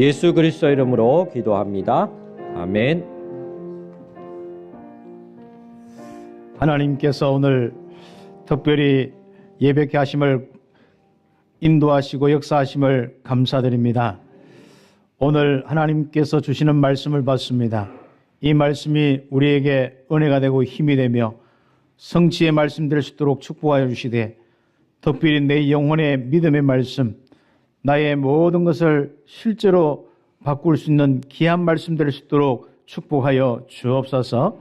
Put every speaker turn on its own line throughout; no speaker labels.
예수 그리스도 이름으로 기도합니다. 아멘.
하나님께서 오늘 특별히 예배케 하심을 인도하시고 역사하심을 감사드립니다. 오늘 하나님께서 주시는 말씀을 받습니다. 이 말씀이 우리에게 은혜가 되고 힘이 되며 성취의 말씀 될 수 있도록 축복하여 주시되, 특별히 내 영혼의 믿음의 말씀, 나의 모든 것을 실제로 바꿀 수 있는 귀한 말씀 될 수 있도록 축복하여 주옵소서.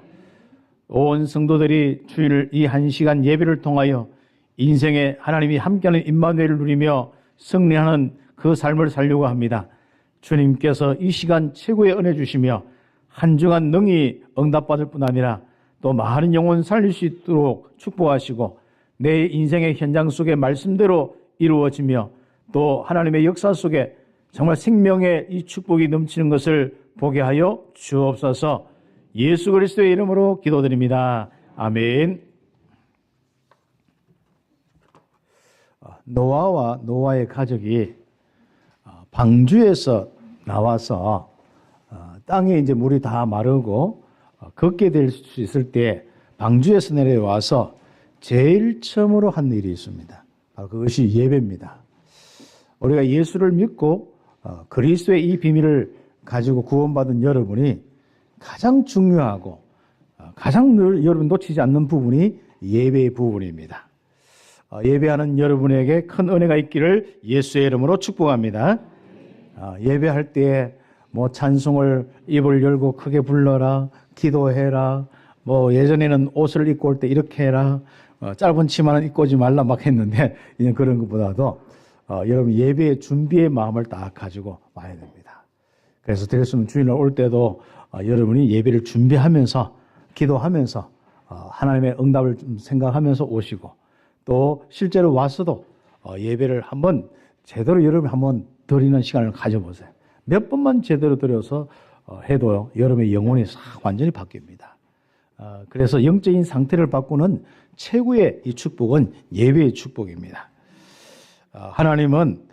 온 성도들이 주일 이 한 시간 예배를 통하여 인생에 하나님이 함께하는 임마누엘을 누리며 승리하는 그 삶을 살려고 합니다. 주님께서 이 시간 최고의 은혜 주시며 한 주간 능히 응답받을 뿐 아니라 또 많은 영혼 살릴 수 있도록 축복하시고, 내 인생의 현장 속에 말씀대로 이루어지며 또 하나님의 역사 속에 정말 생명의 이 축복이 넘치는 것을 보게 하여 주옵소서. 예수 그리스도의 이름으로 기도드립니다. 아멘. 노아와 노아의 가족이 방주에서 나와서 땅에 이제 물이 다 마르고 걷게 될 수 있을 때 방주에서 내려와서 제일 처음으로 한 일이 있습니다. 그것이 예배입니다. 우리가 예수를 믿고 그리스도의 이 비밀을 가지고 구원받은 여러분이 가장 중요하고 가장 늘 여러분 놓치지 않는 부분이 예배의 부분입니다. 예배하는 여러분에게 큰 은혜가 있기를 예수의 이름으로 축복합니다. 예배할 때 뭐 찬송을 입을 열고 크게 불러라, 기도해라, 뭐 예전에는 옷을 입고 올 때 이렇게 해라, 짧은 치마는 입고 오지 말라 막 했는데, 이제 그런 것보다도 여러분 예배의 준비의 마음을 딱 가지고 와야 됩니다. 그래서 되었으면 주일날 올 때도 여러분이 예배를 준비하면서 기도하면서 하나님의 응답을 좀 생각하면서 오시고, 또 실제로 와서도 예배를 한번 제대로 여러분 한번 드리는 시간을 가져보세요. 몇 번만 제대로 드려서 해도 여러분의 영혼이 싹 완전히 바뀝니다. 그래서 영적인 상태를 바꾸는 최고의 이 축복은 예배의 축복입니다. 하나님은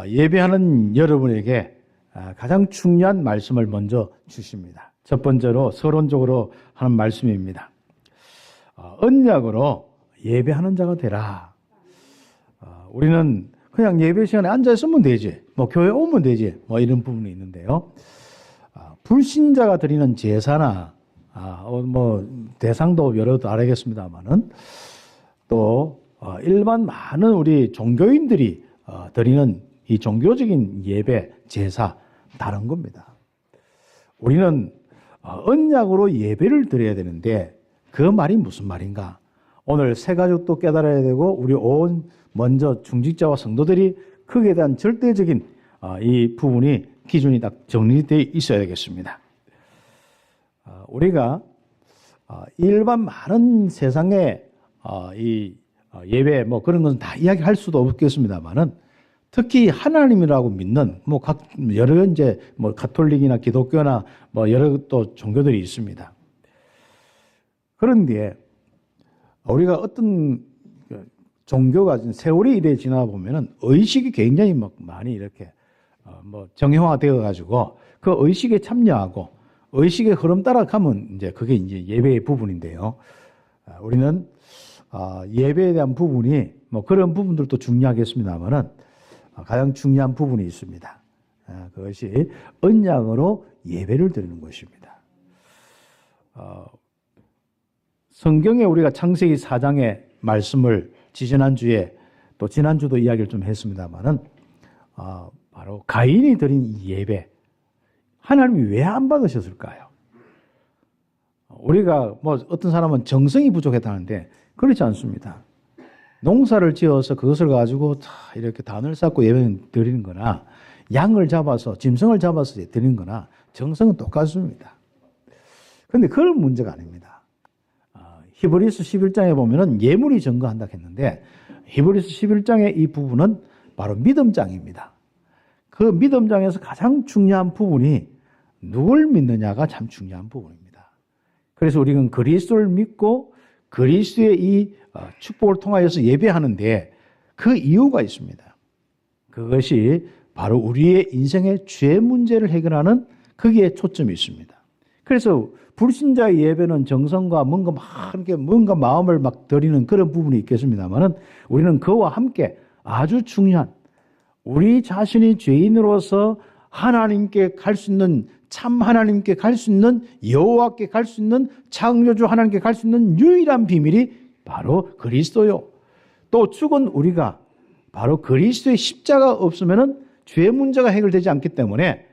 예배하는 여러분에게 가장 중요한 말씀을 먼저 주십니다. 첫 번째로 서론적으로 하는 말씀입니다. 언약으로 예배하는 자가 되라. 우리는 그냥 예배 시간에 앉아 있으면 되지, 뭐 교회 오면 되지, 뭐 이런 부분이 있는데요. 불신자가 드리는 제사나 뭐 대상도 여러 다르겠습니다만은, 또 일반 많은 우리 종교인들이 드리는 이 종교적인 예배, 제사 다른 겁니다. 우리는 언약으로 예배를 드려야 되는데 그 말이 무슨 말인가? 오늘 새 가족도 깨달아야 되고, 우리 먼저 중직자와 성도들이 거기에 대한 절대적인 이 부분이 기준이 딱 정리되어 있어야 되겠습니다. 우리가 일반 많은 세상의 이 예배 뭐 그런 것은 다 이야기할 수도 없겠습니다만은, 특히 하나님이라고 믿는 뭐 여러 이제 뭐 가톨릭이나 기독교나 뭐 여러 또 종교들이 있습니다. 그런데 우리가 어떤 종교가 세월이 이래 지나 보면은 의식이 굉장히 막 많이 이렇게 뭐 정형화되어 가지고 그 의식에 참여하고 의식의 흐름 따라가면 이제 그게 이제 예배의 부분인데요. 우리는 예배에 대한 부분이 뭐 그런 부분들도 중요하겠습니다만은 가장 중요한 부분이 있습니다. 그것이 언약으로 예배를 드리는 것입니다. 성경에 우리가 창세기 4장의 말씀을 지지난주에 또 지난주도 이야기를 좀 했습니다만은, 바로 가인이 드린 이 예배, 하나님이 왜 안 받으셨을까요? 우리가 뭐 어떤 사람은 정성이 부족했다는데 그렇지 않습니다. 농사를 지어서 그것을 가지고 다 이렇게 단을 쌓고 예배 드리는 거나, 양을 잡아서 짐승을 잡아서 드리는 거나 정성은 똑같습니다. 그런데 그런 문제가 아닙니다. 히브리서 11장에 보면은 예물이 증거한다 했는데, 히브리서 11장의 이 부분은 바로 믿음장입니다. 그 믿음장에서 가장 중요한 부분이 누굴 믿느냐가 참 중요한 부분입니다. 그래서 우리는 그리스도를 믿고 그리스도의 이 축복을 통하여서 예배하는데 그 이유가 있습니다. 그것이 바로 우리의 인생의 죄 문제를 해결하는 거기에 초점이 있습니다. 그래서 불신자의 예배는 정성과 뭔가 마음을 막 드리는 그런 부분이 있겠습니다만은 우리는 그와 함께 아주 중요한 우리 자신이 죄인으로서 하나님께 갈 수 있는 참 하나님께 갈 수 있는 여호와께 갈 수 있는 창조주 하나님께 갈 수 있는 유일한 비밀이 바로 그리스도요. 또 죽은 우리가 바로 그리스도의 십자가 없으면은 죄 문제가 해결되지 않기 때문에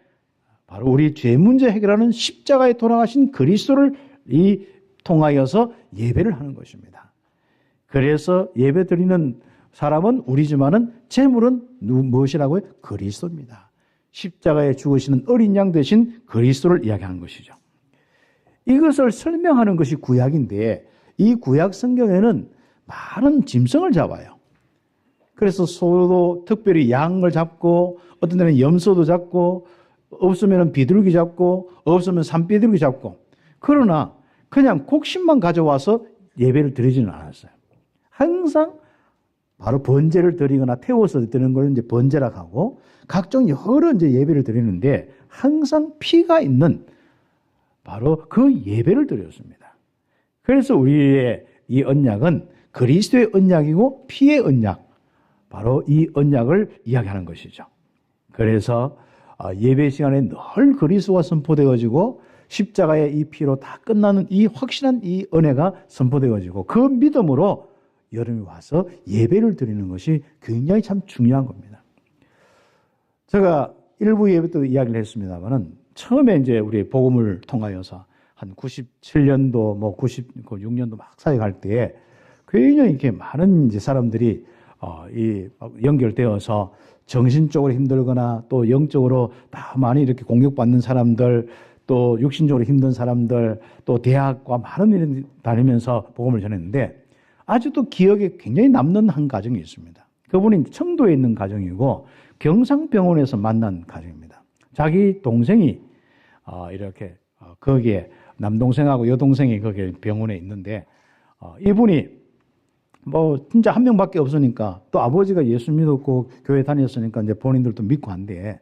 바로 우리 죄 문제 해결하는 십자가에 돌아가신 그리스도를 통하여서 예배를 하는 것입니다. 그래서 예배 드리는 사람은 우리지만은 제물은 무엇이라고요? 그리스도입니다. 십자가에 죽으시는 어린 양 대신 그리스도를 이야기하는 것이죠. 이것을 설명하는 것이 구약인데 이 구약 성경에는 많은 짐승을 잡아요. 그래서 소도 특별히 양을 잡고 어떤 데는 염소도 잡고 없으면 비둘기 잡고 없으면 산비둘기 잡고 그러나 그냥 곡식만 가져와서 예배를 드리지는 않았어요. 항상 바로 번제를 드리거나 태워서 드리는 걸 이제 번제라고 하고 각종 여러 이제 예배를 드리는데 항상 피가 있는 바로 그 예배를 드렸습니다. 그래서 우리의 이 언약은 그리스도의 언약이고 피의 언약, 바로 이 언약을 이야기하는 것이죠. 그래서 예배 시간에 늘 그리스도가 선포되어지고 십자가의 이 피로 다 끝나는 이 확실한 이 은혜가 선포되어지고 그 믿음으로 여러분이 와서 예배를 드리는 것이 굉장히 참 중요한 겁니다. 제가 일부 예배 때 이야기를 했습니다만은 처음에 이제 우리 복음을 통하여서 한 97년도 96년도 막 사역할 때에 굉장히 이렇게 많은 이제 사람들이 연결되어서 정신적으로 힘들거나 또 영적으로 다 많이 이렇게 공격받는 사람들, 또 육신적으로 힘든 사람들, 또 대학과 많은 일을 다니면서 복음을 전했는데 아직도 기억에 굉장히 남는 한 가정이 있습니다. 그분이 청도에 있는 가정이고 경상병원에서 만난 가정입니다. 자기 동생이 이렇게 거기에 남동생하고 여동생이 거기에 병원에 있는데 이분이 진짜 한 명밖에 없으니까 또 아버지가 예수 믿었고 교회 다녔으니까 이제 본인들도 믿고 한데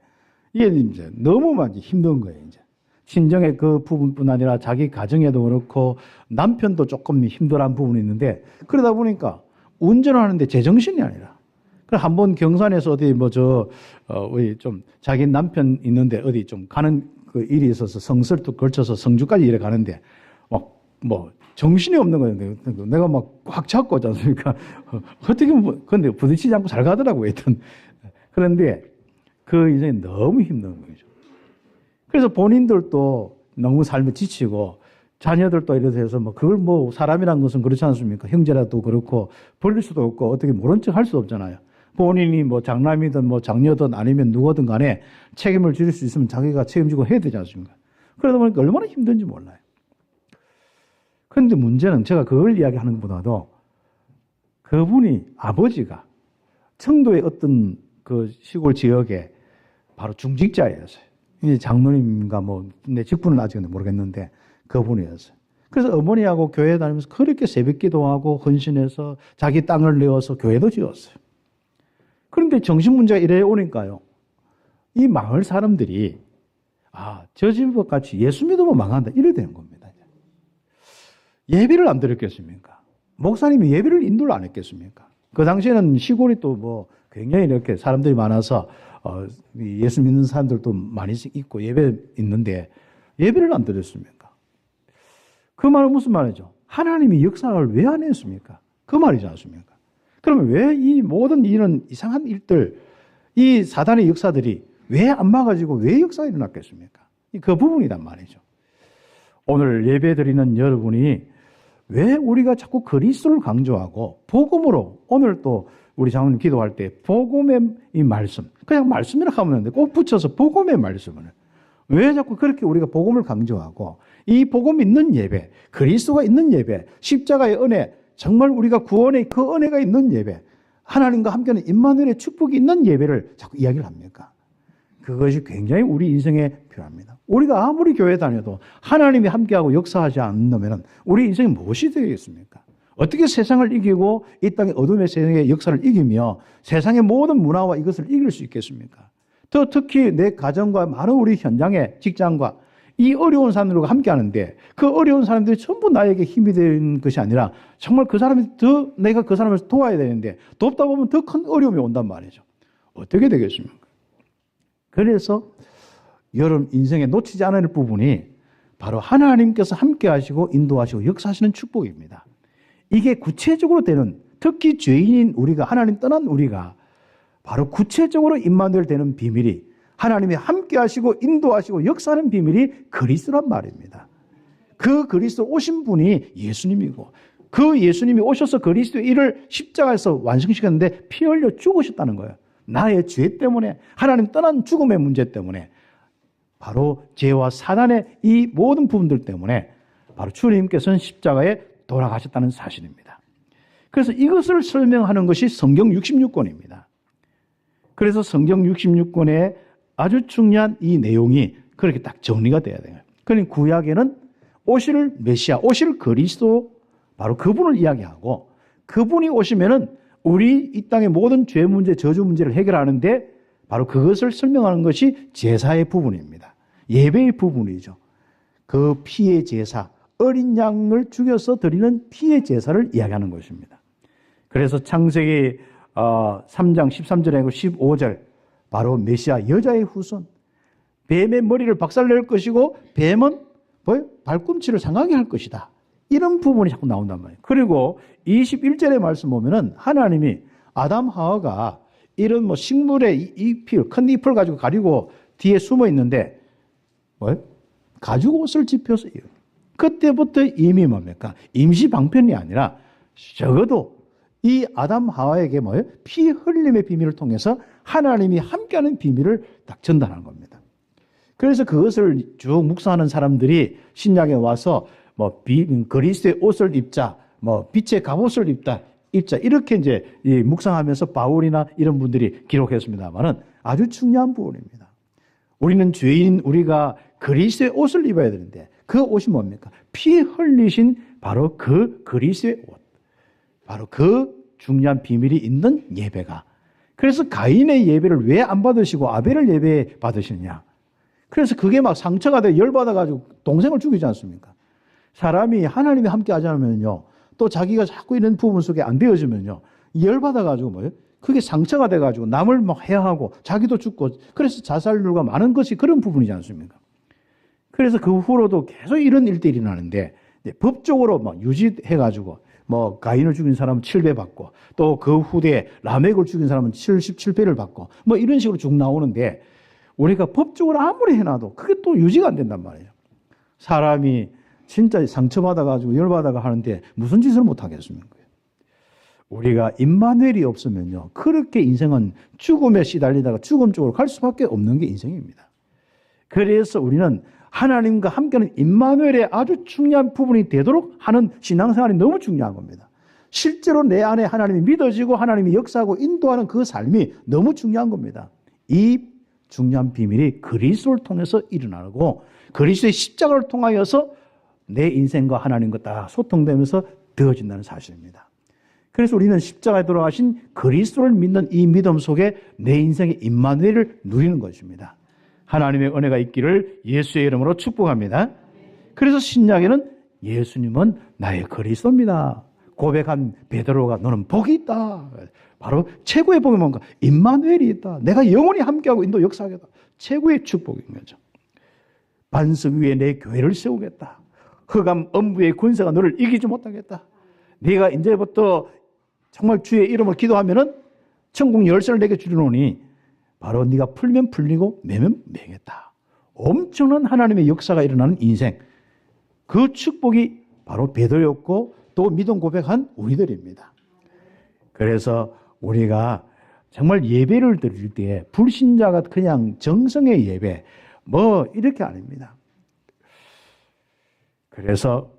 이게 이제 너무 많이 힘든 거예요. 이제 친정의 그 부분뿐 아니라 자기 가정에도 그렇고 남편도 조금 힘들한 부분이 있는데 그러다 보니까 운전을 하는데 제정신이 아니라 그래서 한번 경산에서 어디 우리 좀 자기 남편 있는데 어디 좀 가는 그 일이 있어서 성설도 걸쳐서 성주까지 이래 가는데 정신이 없는 거예요. 내가 막 꽉 잡고 있지 않습니까? 어떻게 근데 부딪히지 않고 잘 가더라고요. 하여튼. 그런데 그 인생이 너무 힘든 거죠. 그래서 본인들도 너무 삶에 지치고 자녀들도 이래서 해서 그걸 사람이란 것은 그렇지 않습니까? 형제라도 그렇고 버릴 수도 없고 어떻게 모른 척 할 수 없잖아요. 본인이 장남이든 장녀든 아니면 누구든 간에 책임을 질 수 있으면 자기가 책임지고 해야 되지 않습니까? 그러다 보니까 얼마나 힘든지 몰라요. 그런데 문제는 제가 그걸 이야기하는 것보다도 그분이 아버지가 청도의 어떤 그 시골 지역에 바로 중직자였어요. 이제 장로님인가 내 직분은 아직은 모르겠는데 그분이었어요. 그래서 어머니하고 교회 다니면서 그렇게 새벽 기도하고 헌신해서 자기 땅을 내어서 교회도 지었어요. 그런데 정신 문제가 이래 오니까요. 이 마을 사람들이 저 집과 같이 예수 믿으면 망한다 이래 되는 겁니다. 예배를 안 드렸겠습니까? 목사님이 예배를 인도를 안 했겠습니까? 그 당시에는 시골이 또 굉장히 이렇게 사람들이 많아서 예수 믿는 사람들도 많이 있고 예배 있는데 예배를 안 드렸습니까? 그 말은 무슨 말이죠? 하나님이 역사를 왜 안 했습니까? 그 말이지 않습니까? 그러면 왜 이 모든 이런 이상한 일들, 이 사단의 역사들이 왜 안 막아지고 왜 역사가 일어났겠습니까? 그 부분이란 말이죠. 오늘 예배 드리는 여러분이 왜 우리가 자꾸 그리스도를 강조하고 복음으로 오늘 또 우리 장로님 기도할 때 복음의 이 말씀 그냥 말씀이라고 하면 되는데 꼭 붙여서 복음의 말씀을 왜 자꾸 그렇게 우리가 복음을 강조하고 이 복음 있는 예배 그리스도가 있는 예배 십자가의 은혜 정말 우리가 구원의 그 은혜가 있는 예배 하나님과 함께하는 임마누엘의 축복이 있는 예배를 자꾸 이야기를 합니까? 그것이 굉장히 우리 인생에 필요합니다. 우리가 아무리 교회 다녀도 하나님이 함께하고 역사하지 않으면 우리 인생이 무엇이 되겠습니까? 어떻게 세상을 이기고 이 땅의 어둠의 세상의 역사를 이기며 세상의 모든 문화와 이것을 이길 수 있겠습니까? 또 특히 내 가정과 많은 우리 현장의 직장과 이 어려운 사람들과 함께 하는데 그 어려운 사람들이 전부 나에게 힘이 되는 것이 아니라 정말 그 사람이 더 내가 그 사람을 도와야 되는데 돕다 보면 더 큰 어려움이 온단 말이죠. 어떻게 되겠습니까? 그래서 여러분 인생에 놓치지 않을 부분이 바로 하나님께서 함께 하시고 인도하시고 역사하시는 축복입니다. 이게 구체적으로 되는, 특히 죄인인 우리가, 하나님 떠난 우리가 바로 구체적으로 임마누엘 되는 비밀이, 하나님이 함께 하시고 인도하시고 역사하는 비밀이 그리스도란 말입니다. 그 그리스도 오신 분이 예수님이고 그 예수님이 오셔서 그리스도의 일을 십자가에서 완성시켰는데 피 흘려 죽으셨다는 거예요. 나의 죄 때문에, 하나님 떠난 죽음의 문제 때문에, 바로 죄와 사단의 이 모든 부분들 때문에 바로 주님께서는 십자가에 돌아가셨다는 사실입니다. 그래서 이것을 설명하는 것이 성경 66권입니다. 그래서 성경 66권에 아주 중요한 이 내용이 그렇게 딱 정리가 돼야 돼요. 그러니까 구약에는 오실 메시아, 오실 그리스도, 바로 그분을 이야기하고 그분이 오시면은 우리 이 땅의 모든 죄 문제, 저주 문제를 해결하는데 바로 그것을 설명하는 것이 제사의 부분입니다. 예배의 부분이죠. 그 피의 제사, 어린 양을 죽여서 드리는 피의 제사를 이야기하는 것입니다. 그래서 창세기 3장 13절에 15절 바로 메시아 여자의 후손, 뱀의 머리를 박살낼 것이고 뱀은 발꿈치를 상하게 할 것이다. 이런 부분이 자꾸 나온단 말이에요. 그리고 21절의 말씀 보면은 하나님이 아담 하와가 이런 뭐 식물의 잎을, 큰 잎을 가지고 가리고 뒤에 숨어 있는데 가죽 옷을 집혀서, 그때부터 이미 뭡니까? 임시 방편이 아니라 적어도 이 아담 하와에게 피 흘림의 비밀을 통해서 하나님이 함께하는 비밀을 딱 전달하는 겁니다. 그래서 그것을 쭉 묵상하는 사람들이 신약에 와서 그리스도의 옷을 입자, 빛의 갑옷을 입자 이렇게 이제 묵상하면서 바울이나 이런 분들이 기록했습니다만은 아주 중요한 부분입니다. 우리는 죄인 우리가 그리스도의 옷을 입어야 되는데 그 옷이 뭡니까? 피 흘리신 바로 그 그리스도의 옷, 바로 그 중요한 비밀이 있는 예배가. 그래서 가인의 예배를 왜 안 받으시고 아벨을 예배 받으시느냐? 그래서 그게 막 상처가 돼 열받아가지고 동생을 죽이지 않습니까? 사람이 하나님이 함께 하지 않으면요, 또 자기가 자꾸 이런 부분 속에 안 되어지면요, 열받아가지고 그게 상처가 돼가지고 남을 막 해하고 자기도 죽고, 그래서 자살률과 많은 것이 그런 부분이지 않습니까? 그래서 그 후로도 계속 이런 일들이 일어나는데 법적으로 유지해가지고 가인을 죽인 사람은 7배 받고 또 그 후대에 라멕을 죽인 사람은 77배를 받고 이런 식으로 쭉 나오는데 우리가 법적으로 아무리 해놔도 그게 또 유지가 안 된단 말이에요. 사람이 진짜 상처받아가지고 열받아가 하는데 무슨 짓을 못하겠습니까? 우리가 임마누엘이 없으면요, 그렇게 인생은 죽음에 시달리다가 죽음 쪽으로 갈 수밖에 없는 게 인생입니다. 그래서 우리는 하나님과 함께하는 임마누엘의 아주 중요한 부분이 되도록 하는 신앙생활이 너무 중요한 겁니다. 실제로 내 안에 하나님이 믿어지고 하나님이 역사하고 인도하는 그 삶이 너무 중요한 겁니다. 이 중요한 비밀이 그리스도를 통해서 일어나고 그리스도의 십자가를 통하여서 내 인생과 하나님과 다 소통되면서 되어진다는 사실입니다. 그래서 우리는 십자가에 돌아가신 그리스도를 믿는 이 믿음 속에 내 인생의 임마누엘을 누리는 것입니다. 하나님의 은혜가 있기를 예수의 이름으로 축복합니다. 그래서 신약에는 예수님은 나의 그리스도입니다. 고백한 베드로가 너는 복이 있다. 바로 최고의 복이 뭔가? 임마누엘이 있다. 내가 영원히 함께하고 인도 역사하겠다. 최고의 축복인 거죠. 반석 위에 내 교회를 세우겠다. 흑암 엄부의 권세가 너를 이기지 못하겠다. 네가 이제부터 정말 주의 이름을 기도하면은 천국 열쇠를 내게 주리노니 바로 네가 풀면 풀리고 매면 매겠다. 엄청난 하나님의 역사가 일어나는 인생, 그 축복이 바로 베드로였고 또 믿음 고백한 우리들입니다. 그래서 우리가 정말 예배를 드릴 때 불신자가 그냥 정성의 예배 이렇게 아닙니다. 그래서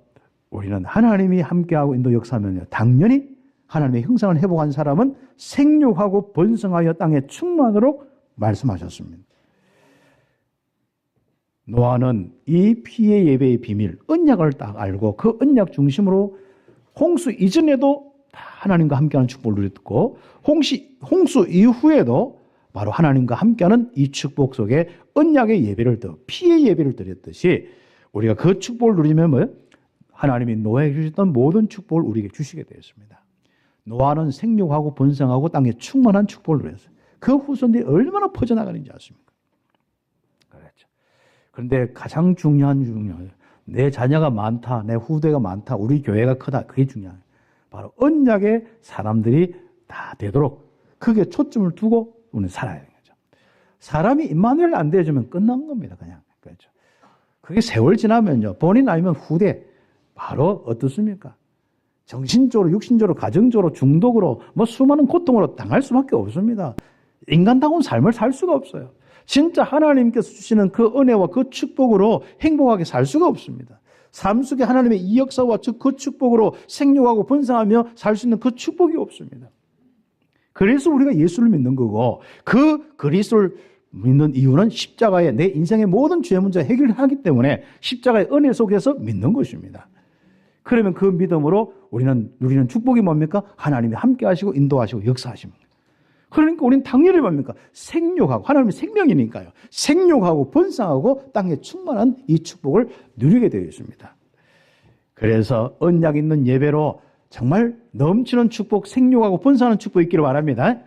우리는 하나님이 함께하고 인도 역사하면요, 당연히 하나님의 형상을 회복한 사람은 생육하고 번성하여 땅에 충만하도록 말씀하셨습니다. 노아는 이 피의 예배의 비밀, 언약을 딱 알고 그 언약 중심으로 홍수 이전에도 다 하나님과 함께하는 축복을 누렸고 홍수 이후에도 바로 하나님과 함께하는 이 축복 속에 언약의 예배를 피의 예배를 드렸듯이 우리가 그 축복을 누리면 뭐예요? 하나님이 노아에게 주셨던 모든 축복을 우리에게 주시게 되었습니다. 노아는 생육하고 번성하고 땅에 충만한 축복을 누렸어요. 그 후손들이 얼마나 퍼져나가는지 아십니까? 그렇죠. 그런데 가장 중요한 내 자녀가 많다, 내 후대가 많다, 우리 교회가 크다, 그게 중요해요. 바로 언약의 사람들이 다 되도록 그게 초점을 두고 우리는 살아야 되는 거죠. 사람이 임마누엘 안 되어주면 끝난 겁니다. 그냥. 그렇죠. 그게 세월 지나면요. 본인 아니면 후대 바로 어떻습니까? 정신적으로, 육신적으로, 가정적으로, 중독으로 뭐 수많은 고통으로 당할 수밖에 없습니다. 인간다운 삶을 살 수가 없어요. 진짜 하나님께서 주시는 그 은혜와 그 축복으로 행복하게 살 수가 없습니다. 삶 속에 하나님의 이 역사와 그 축복으로 생육하고 번성하며 살 수 있는 그 축복이 없습니다. 그래서 우리가 예수를 믿는 거고 그 그리스도를 믿는 이유는 십자가에 내 인생의 모든 죄 문제 해결하기 때문에 십자가의 은혜 속에서 믿는 것입니다. 그러면 그 믿음으로 우리는 누리는 축복이 뭡니까? 하나님이 함께 하시고 인도하시고 역사하십니다. 그러니까 우리는 당연히 뭡니까? 생육하고 하나님의 생명이니까요. 생육하고 번성하고 땅에 충만한 이 축복을 누리게 되어 있습니다. 그래서 언약 있는 예배로 정말 넘치는 축복, 생육하고 번성하는 축복이 있기를 바랍니다.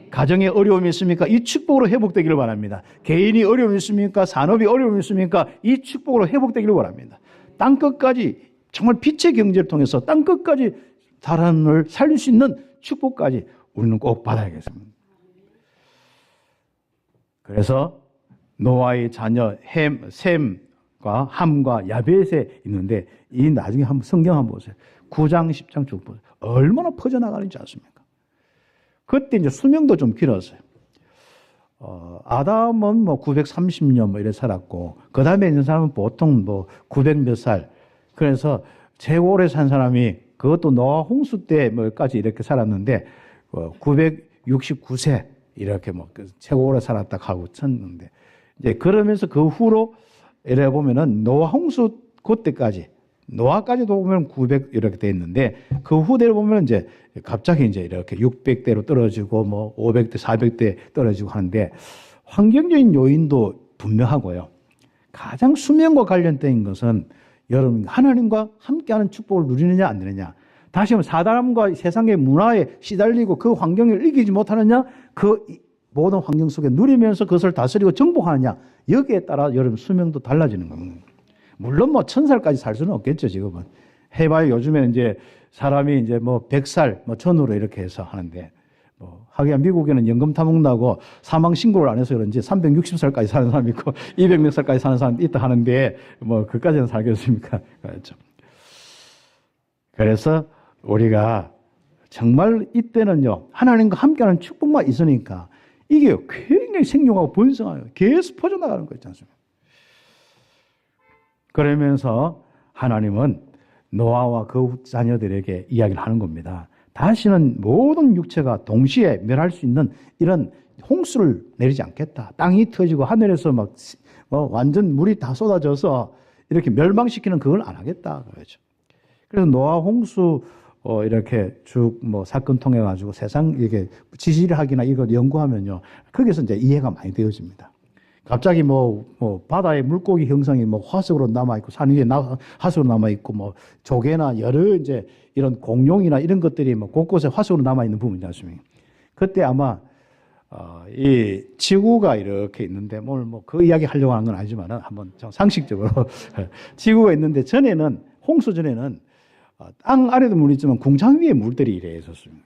가정에 어려움이 있습니까? 이 축복으로 회복되기를 바랍니다. 개인이 어려움이 있습니까? 산업이 어려움이 있습니까? 이 축복으로 회복되기를 바랍니다. 땅끝까지 정말 빛의 경제를 통해서 땅끝까지 사람을 살릴 수 있는 축복까지 우리는 꼭 받아야겠습니다. 그래서 노아의 자녀 셈과 함과 야벳에 있는데 이 나중에 한번 성경 한번 보세요. 9장 10장 쭉 보세요. 얼마나 퍼져나가는지 아십니까? 그때 이제 수명도 좀 길었어요. 아담은 뭐 930년 뭐 이래 살았고 그 다음에 있는 사람은 보통 뭐 900 몇 살. 그래서 최고 오래 산 사람이 그것도 노아 홍수 때 뭐까지 이렇게 살았는데 969세 이렇게 뭐 최고 오래 살았다 하고 쳤는데 이제 그러면서 그 후로 이래 보면은 노아 홍수 그때까지 노아까지도 보면 900 이렇게 돼 있는데 그 후대를 보면 이제 갑자기 이제 이렇게 600대로 떨어지고 뭐 500대, 400대 떨어지고 하는데 환경적인 요인도 분명하고요. 가장 수명과 관련된 것은 여러분 하나님과 함께하는 축복을 누리느냐 안 누리느냐. 다시 한번 사람과 세상의 문화에 시달리고 그 환경을 이기지 못하느냐 그 모든 환경 속에 누리면서 그것을 다스리고 정복하느냐 여기에 따라 여러분 수명도 달라지는 겁니다. 물론 뭐 1000살까지 살 수는 없겠죠, 지금은. 해봐야 요즘에는 이제 사람이 이제 뭐 100살, 뭐 전후로 이렇게 해서 하는데, 뭐, 하기야 미국에는 연금 타먹는다고 사망 신고를 안 해서 그런지 360살까지 사는 사람이 있고 200몇 살까지 사는 사람이 있다 하는데, 뭐, 그까지는 살겠습니까? 그렇죠. 그래서 우리가 정말 이때는요, 하나님과 함께하는 축복만 있으니까 이게 굉장히 생용하고 번성하고 계속 퍼져나가는 거 있지 않습니까? 그러면서 하나님은 노아와 그 자녀들에게 이야기를 하는 겁니다. 다시는 모든 육체가 동시에 멸할 수 있는 이런 홍수를 내리지 않겠다. 땅이 터지고 하늘에서 막 완전 물이 다 쏟아져서 이렇게 멸망시키는 그걸 안 하겠다. 그렇죠. 그래서 노아 홍수 이렇게 쭉 뭐 사건 통해 가지고 세상 이게 지질학이나 이걸 연구하면요. 거기서 이제 이해가 많이 되어집니다. 갑자기 뭐 바다의 물고기 형성이 뭐 화석으로 남아있고, 산 위에 화석으로 남아있고, 뭐 조개나 여러 이제 이런 공룡이나 이런 것들이 뭐 곳곳에 화석으로 남아있는 부분이지 않습니까? 그때 아마, 이 지구가 이렇게 있는데, 오늘 뭐 그 이야기 하려고 하는 건 아니지만 한번 좀 상식적으로. 지구가 있는데 전에는, 홍수 전에는 땅 아래도 물이 있지만 궁창 위에 물들이 이래 있었습니다.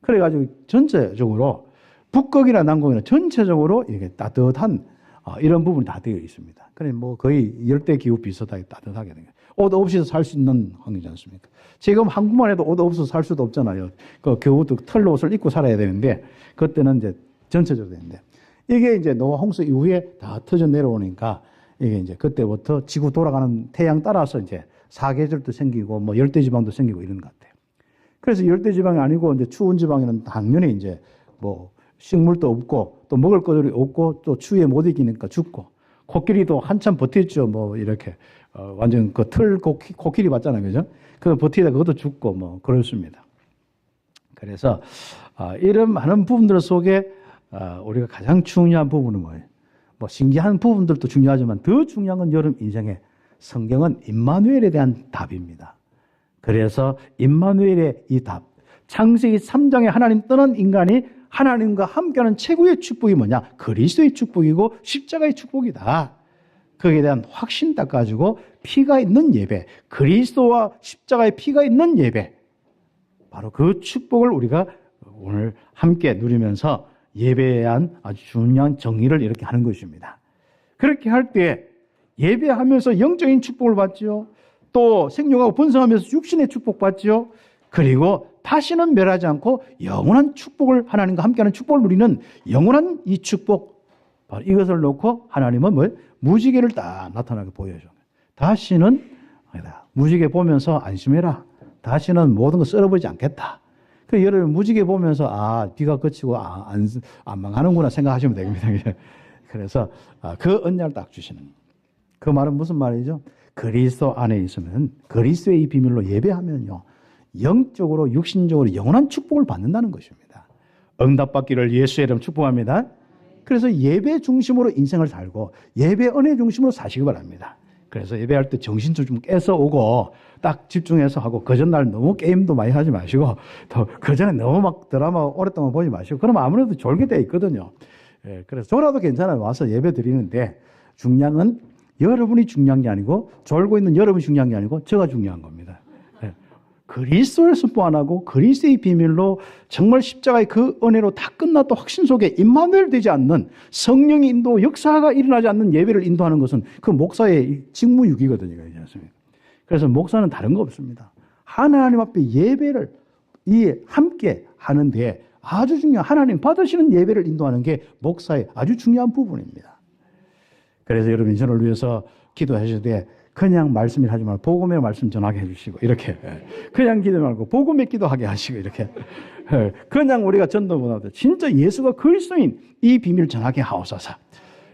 그래가지고 전체적으로 북극이나 남극이나 전체적으로 이렇게 따뜻한 이런 부분이 다 되어 있습니다. 그래 뭐 거의 열대 기후 비슷하게 따뜻하게 된 거예요. 옷 없이도 살 수 있는 환경이지 않습니까? 지금 한국만 해도 옷 없어서 살 수도 없잖아요. 그 겨우도 털 옷을 입고 살아야 되는데 그때는 이제 전체적으로 되는데 이게 이제 노아 홍수 이후에 다 터져 내려오니까 이게 이제 그때부터 지구 돌아가는 태양 따라서 이제 사계절도 생기고 뭐 열대 지방도 생기고 이런 것 같아요. 그래서 열대 지방이 아니고 이제 추운 지방에는 당연히 이제 뭐 식물도 없고 또 먹을 것들이 없고 또 추위에 못 이기니까 죽고 코끼리도 한참 버텼죠. 뭐 이렇게 완전 그 틀 코끼리 봤잖아요, 그죠? 그 버티다 그것도 죽고 뭐 그렇습니다. 그래서 이런 많은 부분들 속에 우리가 가장 중요한 부분은 뭐예요? 뭐 신기한 부분들도 중요하지만 더 중요한 건 여러분 인생에 성경은 임마누엘에 대한 답입니다. 그래서 임마누엘의 이 답, 창세기 3장에 하나님 떠난 인간이 하나님과 함께하는 최고의 축복이 뭐냐? 그리스도의 축복이고 십자가의 축복이다. 거기에 대한 확신 딱 가지고 피가 있는 예배, 그리스도와 십자가의 피가 있는 예배, 바로 그 축복을 우리가 오늘 함께 누리면서 예배에 대한 아주 중요한 정의를 이렇게 하는 것입니다. 그렇게 할 때 예배하면서 영적인 축복을 받죠. 또 생육하고 번성하면서 육신의 축복 받죠. 그리고 다시는 멸하지 않고 영원한 축복을, 하나님과 함께하는 축복을 누리는 영원한 이 축복, 바로 이것을 놓고 하나님은 뭐 무지개를 딱 나타나게 보여줘. 다시는 무지개 보면서 안심해라. 다시는 모든 거 썰어버리지 않겠다. 그 여러분 무지개 보면서 비가 그치고 안 망하는구나 생각하시면 됩니다. 그래서 그 언약을 딱 주시는. 그 말은 무슨 말이죠? 그리스도 안에 있으면, 그리스도의 이 비밀로 예배하면요, 영적으로 육신적으로 영원한 축복을 받는다는 것입니다. 응답받기를 예수의 이름 축복합니다. 그래서 예배 중심으로 인생을 살고 예배 은혜 중심으로 사시기 바랍니다. 그래서 예배할 때 정신줄 좀 깨서 오고 딱 집중해서 하고, 그 전날 너무 게임도 많이 하지 마시고, 또 그 전에 너무 막 드라마 오랫동안 보지 마시고, 그러면 아무래도 졸게 돼 있거든요. 그래서 졸아도 괜찮아요. 와서 예배 드리는데 중요한 건 여러분이 중요한 게 아니고, 졸고 있는 여러분이 중요한 게 아니고 저가 중요한 겁니다. 그리스도를 선포하고 그리스도의 비밀로 정말 십자가의 그 은혜로 다 끝났다 확신 속에 임마누엘 되지 않는, 성령의 인도, 역사가 일어나지 않는 예배를 인도하는 것은 그 목사의 직무유기거든요. 그래서 목사는 다른 거 없습니다. 하나님 앞에 예배를 함께 하는데 아주 중요한, 하나님 받으시는 예배를 인도하는 게 목사의 아주 중요한 부분입니다. 그래서 여러분 저를 위해서 기도하실 때 그냥 말씀을 하지 말고 복음의 말씀 전하게 해주시고, 이렇게 그냥 기도 말고 복음의 기도하게 하시고, 이렇게 그냥 우리가 전도보다도 진짜 예수가 그리스도인 이 비밀을 전하게 하옵소서.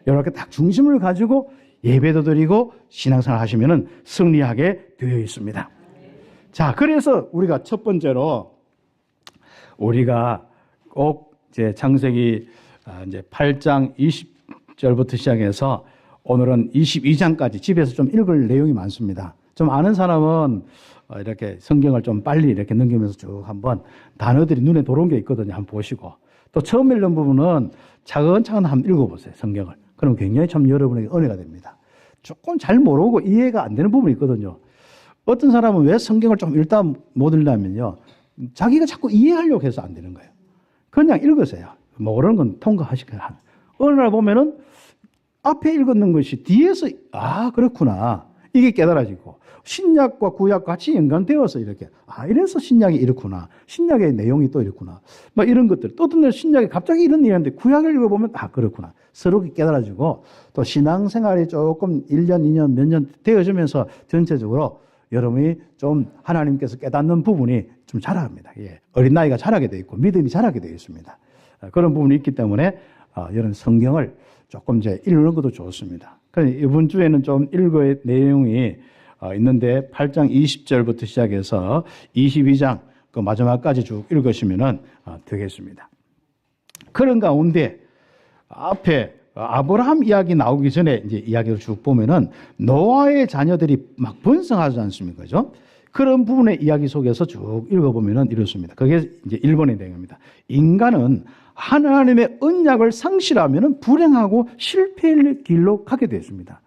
이렇게 딱 중심을 가지고 예배도 드리고 신앙생활 하시면은 승리하게 되어 있습니다. 자, 그래서 우리가 첫 번째로 우리가 꼭 이제 창세기 이제 8장 20절부터 시작해서 오늘은 22장까지 집에서 좀 읽을 내용이 많습니다. 좀 아는 사람은 이렇게 성경을 좀 빨리 이렇게 넘기면서 쭉 한번 단어들이 눈에 들어온 게 있거든요. 한번 보시고, 또 처음 읽는 부분은 차근차근 한번 읽어보세요. 성경을. 그럼 굉장히 참 여러분에게 은혜가 됩니다. 조금 잘 모르고 이해가 안 되는 부분이 있거든요. 어떤 사람은 왜 성경을 좀 읽다 못 읽냐면요, 자기가 자꾸 이해하려고 해서 안 되는 거예요. 그냥 읽으세요. 모르는 건 통과하시거나. 어느 날 보면은 앞에 읽었는 것이 뒤에서 그렇구나, 이게 깨달아지고, 신약과 구약 같이 연관되어서 이렇게 이래서 신약이 이렇구나, 신약의 내용이 또 이렇구나, 막 이런 것들. 또 어떤 날 신약이 갑자기 이런 얘기하는데 구약을 읽어보면 그렇구나, 서로 깨달아지고, 또 신앙생활이 조금 1년, 2년, 몇 년 되어지면서 전체적으로 여러분이 좀 하나님께서 깨닫는 부분이 좀 자라갑니다. 어린 나이가 자라게 되어 있고 믿음이 자라게 되어 있습니다. 그런 부분이 있기 때문에 이런 성경을 조금 이제 읽는 것도 좋습니다. 그래서 이번 주에는 좀 읽을 내용이 있는데 8장 20절부터 시작해서 22장 그 마지막까지 쭉 읽으시면 되겠습니다. 그런 가운데 앞에 아브라함 이야기 나오기 전에 이제 이야기를 쭉 보면은 노아의 자녀들이 막 번성하지 않습니까? 그죠? 그런 부분의 이야기 속에서 쭉 읽어보면은 이렇습니다. 그게 이제 1번의 내용입니다. 인간은 하나님의 언약을 상실하면은 불행하고 실패의 길로 가게 되었습니다.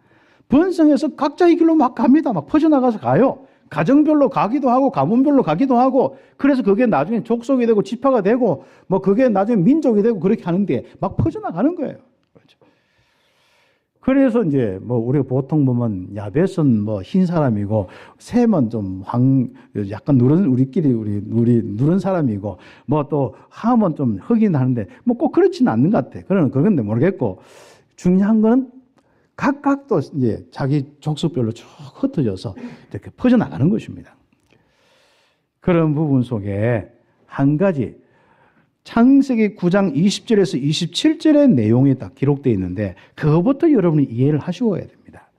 번성해서 각자의 길로 막 갑니다. 막 퍼져나가서 가요. 가정별로 가기도 하고 가문별로 가기도 하고, 그래서 그게 나중에 족속이 되고 지파가 되고 뭐 그게 나중에 민족이 되고 그렇게 하는데 막 퍼져나가는 거예요. 그래서 이제 뭐 우리가 보통 보면 야벳은 뭐 흰 사람이고 셈은 좀 약간 누런, 우리 누런 사람이고, 뭐 또 함은 좀 흑인 하는데 뭐 꼭 그렇지는 않는 것 같아. 그런데 모르겠고, 중요한 건 각각 또 이제 자기 족속별로 쭉 흩어져서 이렇게 퍼져나가는 것입니다. 그런 부분 속에 한 가지 창세기 9장 20절에서 27절의 내용이 딱 기록되어 있는데, 그것부터 여러분이 이해를 하셔야 됩니다.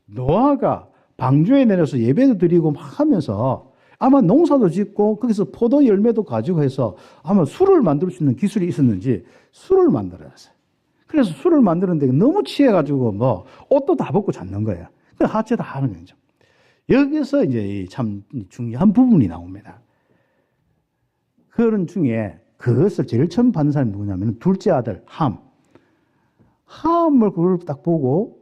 노아가 방주에 내려서 예배도 드리고 막 하면서 아마 농사도 짓고 거기서 포도 열매도 가지고 해서 아마 술을 만들 수 있는 기술이 있었는지 술을 만들었어요. 그래서 술을 만드는데 너무 취해가지고 뭐 옷도 다 벗고 잤는 거예요. 하체 다 하는 거죠. 여기서 이제 참 중요한 부분이 나옵니다. 그런 중에 그것을 제일 처음 받는 사람이 누구냐면 둘째 아들 함. 함을 그걸 딱 보고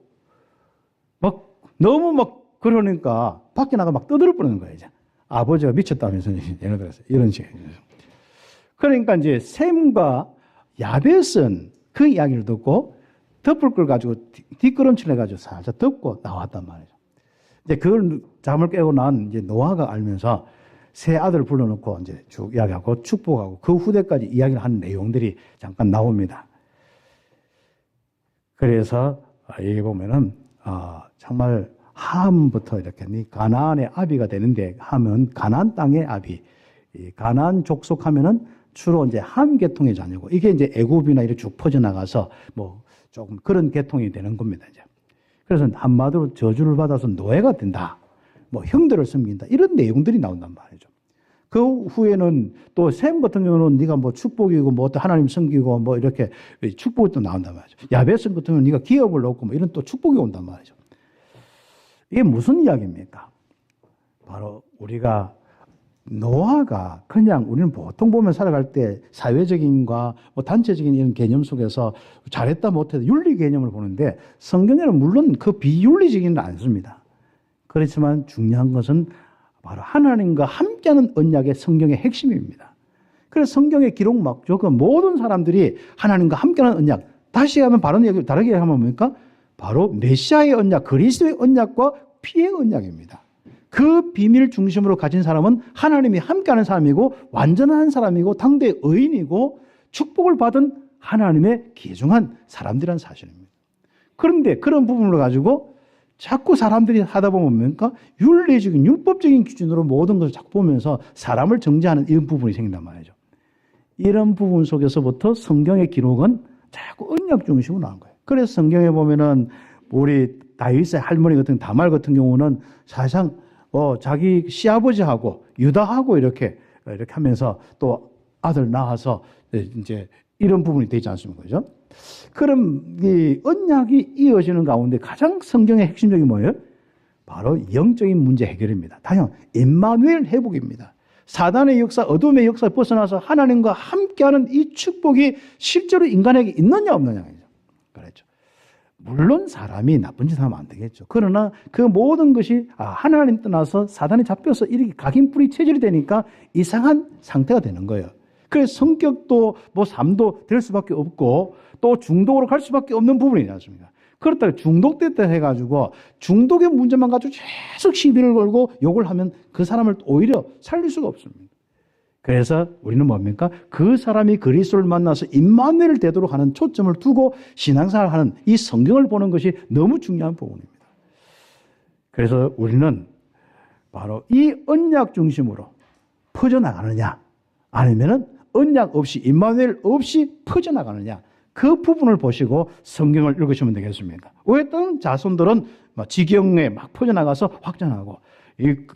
막 너무 막 그러니까 밖에 나가 막 떠들어 버리는 거예요. 이제. 아버지가 미쳤다면서 예를 들어서 이런 식이에요. 그러니까 이제 셈과 야벳은 그 이야기를 듣고 덮을 걸 가지고 뒷걸음질 해가지고 살짝 덮고 나왔단 말이죠. 이제 그걸 잠을 깨고 난 이제 노아가 알면서 세 아들을 불러놓고 이제 쭉 이야기하고 축복하고 그 후대까지 이야기를 하는 내용들이 잠깐 나옵니다. 그래서 여기 보면은 정말 함부터 이렇게 가나안의 아비가 되는데 함은 가나안 땅의 아비, 가나안 족속하면은 주로 이제 함 계통의 자녀고 이게 이제 애굽이나 이렇게 쭉 퍼져 나가서 뭐 조금 그런 계통이 되는 겁니다. 이제 그래서 한마디로 저주를 받아서 노예가 된다, 뭐 형들을 섬긴다 이런 내용들이 나온단 말이죠. 그 후에는 또 셈 같은 경우는 네가 뭐 축복이고 뭐 또 하나님 섬기고 뭐 이렇게 축복이 또 나온단 말이죠. 야벳 같은 경우는 네가 기업을 놓고 뭐 이런 또 축복이 온단 말이죠. 이게 무슨 이야기입니까? 바로 우리가 노아가 그냥 우리는 보통 보면 살아갈 때 사회적인과 뭐 단체적인 이런 개념 속에서 잘했다 못했다 윤리 개념을 보는데 성경에는 물론 그 비윤리적인은 않습니다. 그렇지만 중요한 것은 바로 하나님과 함께하는 언약의 성경의 핵심입니다. 그래서 성경의 기록 막죠. 그 모든 사람들이 하나님과 함께하는 언약, 다시 하면 다르게 하면 뭡니까? 바로 메시아의 언약, 그리스도의 언약과 피의 언약입니다. 그 비밀 중심으로 가진 사람은 하나님이 함께하는 사람이고 완전한 사람이고 당대의 의인이고 축복을 받은 하나님의 귀중한 사람들이라는 사실입니다. 그런데 그런 부분을 가지고 자꾸 사람들이 하다 보면 뭡니까? 윤리적인, 율법적인 기준으로 모든 것을 자꾸 보면서 사람을 정죄하는 이런 부분이 생긴단 말이죠. 이런 부분 속에서부터 성경의 기록은 자꾸 언약 중심으로 나온 거예요. 그래서 성경에 보면은 우리 다윗의 할머니 같은 다말 같은 경우는 사실상 자기 시아버지하고 유다하고 이렇게 하면서 또 아들 낳아서 이제 이런 부분이 되지 않습니까? 그죠? 그럼 이 언약이 이어지는 가운데 가장 성경의 핵심적인 뭐예요? 바로 영적인 문제 해결입니다. 다시 임마누엘 회복입니다. 사단의 역사, 어둠의 역사에 벗어나서 하나님과 함께하는 이 축복이 실제로 인간에게 있느냐 없느냐죠. 그렇죠. 물론 사람이 나쁜 짓 하면 안 되겠죠. 그러나 그 모든 것이 하나님 떠나서 사단에 잡혀서 이렇게 각인뿌리 체질이 되니까 이상한 상태가 되는 거예요. 그래서 성격도 뭐 삶도 될 수밖에 없고 또 중독으로 갈 수밖에 없는 부분이지 않습니까? 그렇다고 중독됐다 해가지고 중독의 문제만 가지고 계속 시비를 걸고 욕을 하면 그 사람을 오히려 살릴 수가 없습니다. 그래서 우리는 뭡니까? 그 사람이 그리스도를 만나서 임마누엘을 되도록 하는 초점을 두고 신앙생활을 하는 이 성경을 보는 것이 너무 중요한 부분입니다. 그래서 우리는 바로 이 언약 중심으로 퍼져나가느냐 아니면은 언약 없이 임마누엘 없이 퍼져나가느냐 그 부분을 보시고 성경을 읽으시면 되겠습니다. 어떤 자손들은 지경에 막 퍼져나가서 확장하고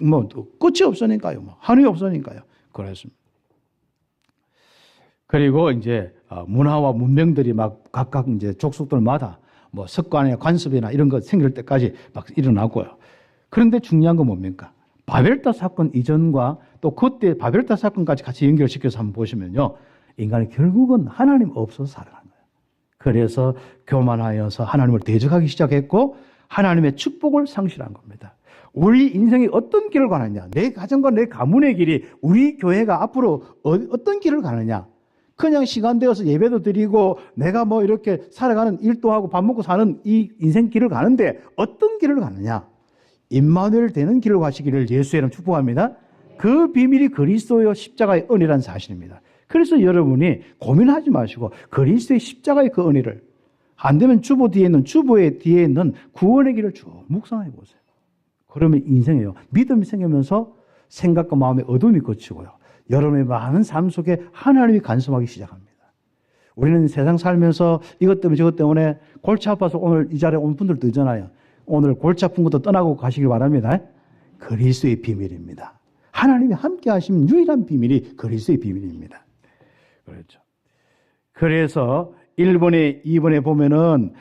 뭐 끝이 없으니까요. 한이 없으니까요. 그랬습니다. 그리고 이제 문화와 문명들이 막 각각 이제 족속들마다 뭐 석관이나 관습이나 이런 거 생길 때까지 막 일어나고요. 그런데 중요한 건 뭡니까? 바벨탑 사건 이전과 또 그때 바벨탑 사건까지 같이 연결시켜서 한번 보시면요. 인간이 결국은 하나님 없어서 살아간 거예요. 그래서 교만하여서 하나님을 대적하기 시작했고 하나님의 축복을 상실한 겁니다. 우리 인생이 어떤 길을 가느냐, 내 가정과 내 가문의 길이 우리 교회가 앞으로 어떤 길을 가느냐, 그냥 시간 되어서 예배도 드리고 내가 뭐 이렇게 살아가는 일도 하고 밥 먹고 사는 이 인생 길을 가는데 어떤 길을 가느냐, 임마누엘 되는 길을 가시기를 예수의 이름 축복합니다. 그 비밀이 그리스도의 십자가의 은혜라는 사실입니다. 그래서 여러분이 고민하지 마시고 그리스도의 십자가의 그 은혜를 안 되면 주보의 뒤에 있는 구원의 길을 쭉 묵상해 보세요. 그러면 인생이에요. 믿음이 생기면서 생각과 마음의 어둠이 걷히고요. 여러분의 많은 삶 속에 하나님이 간섭하기 시작합니다. 우리는 세상 살면서 이것 때문에 저것 때문에 골치 아파서 오늘 이 자리에 온 분들도 있잖아요. 오늘 골치 아픈 것도 떠나고 가시길 바랍니다. 그리스도의 비밀입니다. 하나님이 함께 하신 유일한 비밀이 그리스도의 비밀입니다. 그렇죠. 그래서 1번에 2번에 보면은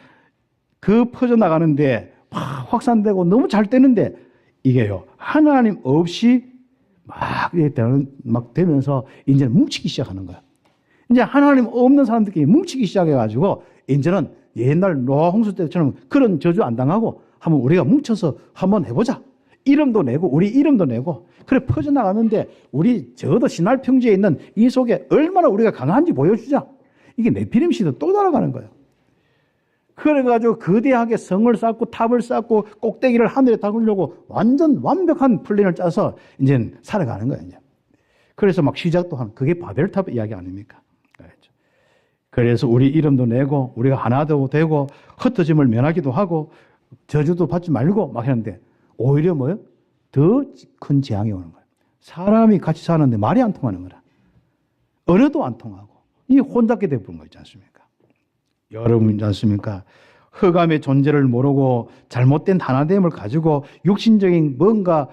그 퍼져나가는데 막 확산되고 너무 잘 되는데 이게요, 하나님 없이 막 되면서 이제는 뭉치기 시작하는 거야. 이제 하나님 없는 사람들끼리 뭉치기 시작해가지고 이제는 옛날 노아 홍수 때처럼 그런 저주 안 당하고 한번 우리가 뭉쳐서 한번 해보자. 이름도 내고 우리 이름도 내고 그래 퍼져나가는데 우리 적어도 신할 평지에 있는 이 속에 얼마나 우리가 강한지 보여주자. 이게 네피림 시대 또 날아가는 거예요. 그래가지고 거대하게 성을 쌓고 탑을 쌓고 꼭대기를 하늘에 닦으려고 완전 완벽한 플랜을 짜서 이제 살아가는 거예요. 이제. 그래서 막 시작도 하는 그게 바벨탑 이야기 아닙니까? 그렇죠. 그래서 우리 이름도 내고 우리가 하나도 되고 흩어짐을 면하기도 하고 저주도 받지 말고 막 했는데 오히려 뭐요? 더 큰 재앙이 오는 거예요. 사람이 같이 사는데 말이 안 통하는 거라. 언어도 안 통하고 이 혼잡게 되어버린 거 있지 않습니까? 여러분 있지 않습니까? 흑암의 존재를 모르고 잘못된 하나됨을 가지고 육신적인 뭔가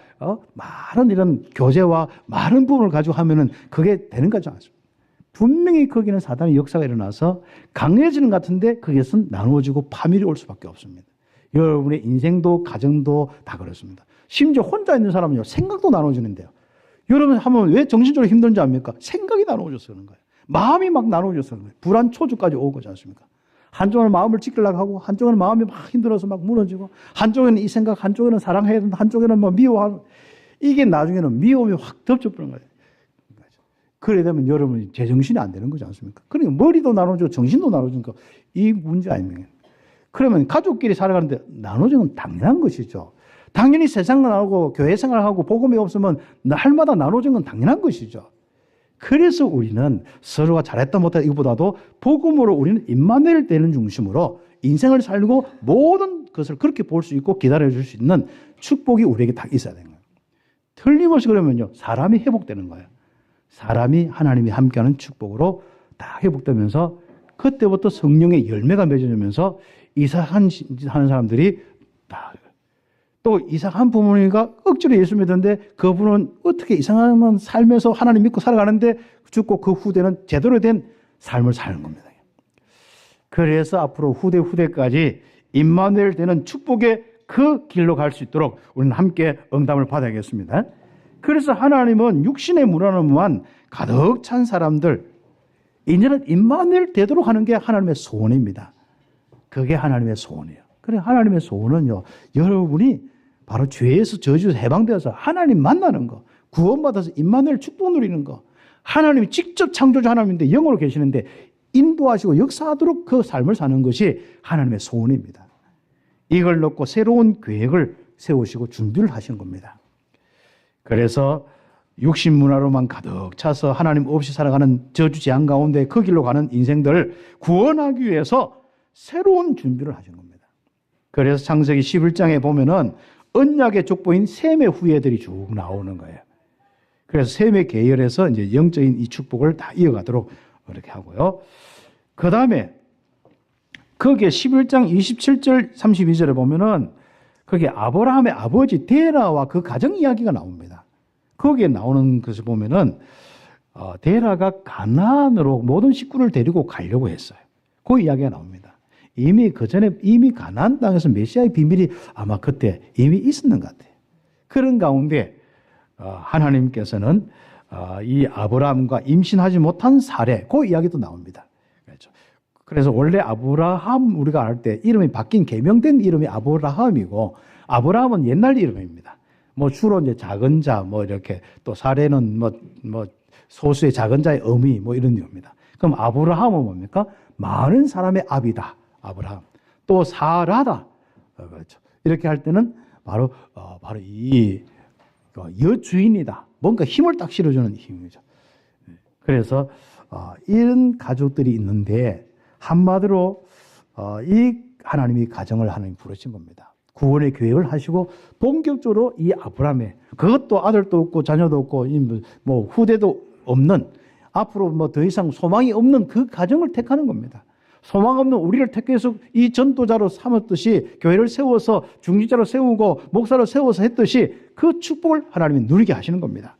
많은 이런 교제와 많은 부분을 가지고 하면은 그게 되는 거지 않습니까? 분명히 거기는 사단의 역사가 일어나서 강해지는 것 같은데 거기에서 나누어지고 파멸이 올 수밖에 없습니다. 여러분의 인생도 가정도 다 그렇습니다. 심지어 혼자 있는 사람은요, 생각도 나눠지는데요. 여러분 하면 왜 정신적으로 힘든지 압니까? 생각이 나눠져서 그런 거예요. 마음이 막 나눠져서 그런 거예요. 불안 초조까지 오고 그렇지 않습니까? 한쪽은 마음을 지키려고 하고 한쪽은 마음이 막 힘들어서 막 무너지고 한쪽에는 이 생각, 한쪽에는 사랑해야 된다, 한쪽에는 뭐 미워하는 이게 나중에는 미움이 확 덮쳐버리는 거예요. 그래 되면 여러분 제정신이 안 되는 거지 않습니까? 그러니까 머리도 나눠지고 정신도 나눠지니까 이 문제 아닙니까? 그러면 가족끼리 살아가는데 나눠지는 건 당연한 것이죠. 당연히 세상 나오고 교회 생활하고 복음이 없으면 날마다 나눠진 건 당연한 것이죠. 그래서 우리는 서로가 잘했다 못했다 이거보다도 복음으로 우리는 임마누엘 되는 중심으로 인생을 살고 모든 것을 그렇게 볼 수 있고 기다려줄 수 있는 축복이 우리에게 다 있어야 되는 거예요. 틀림없이 그러면요, 사람이 회복되는 거예요. 사람이 하나님이 함께하는 축복으로 다 회복되면서 그때부터 성령의 열매가 맺어지면서 이삭한 하는 사람들이 다 또 이삭한 부모님과 억지로 예수 믿었는데 그분은 어떻게 이상한 삶에서 하나님 믿고 살아가는데 죽고 그 후대는 제대로 된 삶을 사는 겁니다. 그래서 앞으로 후대까지 임마누엘 되는 축복의 그 길로 갈 수 있도록 우리는 함께 응답을 받아야겠습니다. 그래서 하나님은 육신의 문화로만 가득 찬 사람들 이제는 임마누엘 되도록 하는 게 하나님의 소원입니다. 그게 하나님의 소원이에요. 그래 하나님의 소원은요, 여러분이 바로 죄에서 저주에서 해방되어서 하나님 만나는 거, 구원받아서 임마누엘 축복 누리는 거, 하나님이 직접 창조주 하나님인데 영으로 계시는데 인도하시고 역사하도록 그 삶을 사는 것이 하나님의 소원입니다. 이걸 놓고 새로운 계획을 세우시고 준비를 하신 겁니다. 그래서 육신 문화로만 가득 차서 하나님 없이 살아가는 저주 재앙 가운데 그 길로 가는 인생들을 구원하기 위해서 새로운 준비를 하신 겁니다. 그래서 창세기 11장에 보면은 언약의 족보인 셈의 후예들이 쭉 나오는 거예요. 그래서 셈의 계열에서 이제 영적인 이 축복을 다 이어가도록 그렇게 하고요. 그 다음에 거기에 11장 27절 32절에 보면은 거기에 아브라함의 아버지 데라와 그 가정 이야기가 나옵니다. 거기에 나오는 것을 보면은 데라가 가나안으로 모든 식구를 데리고 가려고 했어요. 그 이야기가 나옵니다. 이미 그 전에 이미 가나안 땅에서 메시아의 비밀이 아마 그때 이미 있었는 것 같아요. 그런 가운데 하나님께서는 이 아브라함과 임신하지 못한 사례, 그 이야기도 나옵니다. 그렇죠. 그래서 원래 아브라함 우리가 알 때 이름이 바뀐 개명된 이름이 아브라함이고 아브라함은 옛날 이름입니다. 뭐 주로 이제 작은 자, 뭐 이렇게 또 사례는 뭐 소수의 작은 자의 어미 뭐 이런 의미입니다. 그럼 아브라함은 뭡니까? 많은 사람의 아비다. 아브라함. 또 사라다. 그렇죠. 이렇게 할 때는 바로 이 여주인이다. 뭔가 힘을 딱 실어주는 힘이죠. 그래서 이런 가족들이 있는데 한마디로 이 하나님이 가정을 하나님 부르신 겁니다. 구원의 계획을 하시고 본격적으로 이 아브라함의 그것도 아들도 없고 자녀도 없고 뭐 후대도 없는 앞으로 뭐 더 이상 소망이 없는 그 가정을 택하는 겁니다. 소망 없는 우리를 택해서 이 전도자로 삼았듯이 교회를 세워서 중직자로 세우고 목사로 세워서 했듯이 그 축복을 하나님이 누리게 하시는 겁니다.